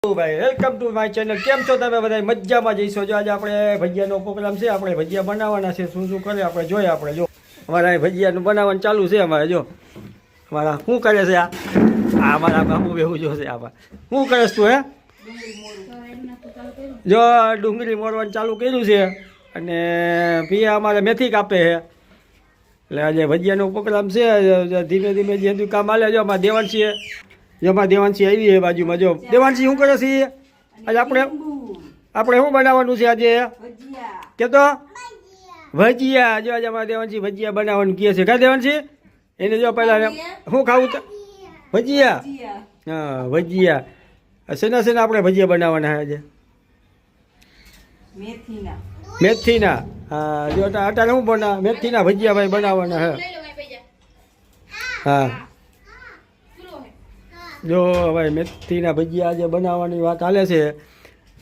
ભાઈ welcome to my channel. કેમ છો તમે બધા? મજામાં જઈશો. જો આજે આપણે ભજીયાનો પ્રોગ્રામ છે. આપણે ભજીયા બનાવવાના છે. શું શું કરે આપણે જોઈએ. આપણે જો અમારા અહીં ભજીયાનું બનાવવાનું ચાલુ છે. અમારે જો અમારા શું કરે છે આ અમારા બાબુ બેવું જો છે આમાં શું કરે તું? હે જો ડુંગળી મોરવાનું ચાલુ કર્યું છે અને પિયા અમારે મેથી કાપે છે. એટલે આજે ભજીયાનો પ્રોગ્રામ છે. ધીમે ધીમે જે કામ હાલે. જો અમારા દેવાંશી જેમાં દેવાંશી આવી છે બાજુમાં. જો દેવાંશી શું કરે છે આજે? આપણે શું બનાવવાનું છે આજે? કે તો ભજીયા. જો આજે અમારા દેવાંશી ભજીયા બનાવવાનું કહે છે. કા દેવાંશી? એને જો પહેલાં શું ખાવું તો ભજીયા. હા ભજીયા. શેના શેના આપણે ભજીયા બનાવવાના છે આજે? મેથીના. હા જો અટાણે શું મેથીના ભજીયા ભાઈ બનાવવાના છે. હા જો ભાઈ મેથીના ભજીયા આજે બનાવવાની વાત ચાલે છે.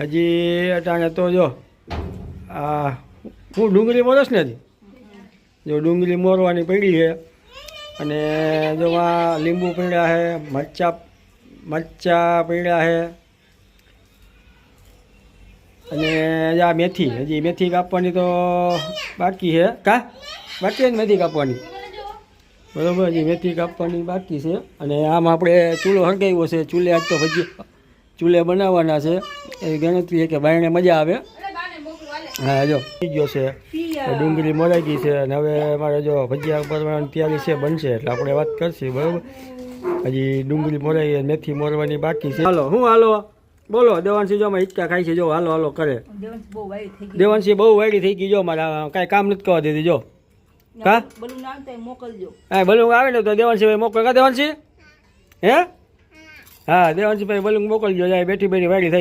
હજી અટાણે તો જો આ હું ડુંગળી મોરસ ને હજી જો ડુંગળી મોરવાની પડી છે અને જો આ લીંબુ પીળ્યા છે, મરચાં પીળ્યા છે અને આ મેથી. હજી મેથી કાપવાની તો બાકી છે. કા બાકી છે ને મેથી કાપવાની? બરાબર. હજી મેથી કાપવાની બાકી છે. અને આમ આપણે ચૂલો હળગાવ્યો છે. ચૂલે આજ તો ભજીયા ચૂલે બનાવવાના છે. એવી ગણતરી છે કે બાયણે મજા આવે. હા જો થઈ ગયો છે. ડુંગળી મોરાઈ ગઈ છે અને હવે મારે જો ભજીયા બનાવવાની તૈયારી છે, બનશે એટલે આપણે વાત કરશું. બરાબર. હજી ડુંગળી મોરાઈ મેથી મોરવાની બાકી છે. હાલો હું હાલો બોલો. દેવાંશી જો હિચકા ખાય છે. જો હાલો હાલો કરે. દેવાંશી બહુ વાયડી થઈ ગઈ. જો મારા કાંઈ કામ નથી કરવા દીધી. જો કા હા બલૂંગ આવે ને તો દેવાંશી ભાઈ મોકલ. કા દેવાંશી? હે હા દેવાંશી ભાઈ બલૂંગ મોકલજો. જાય બેઠી બેઠી વાડી થઈ.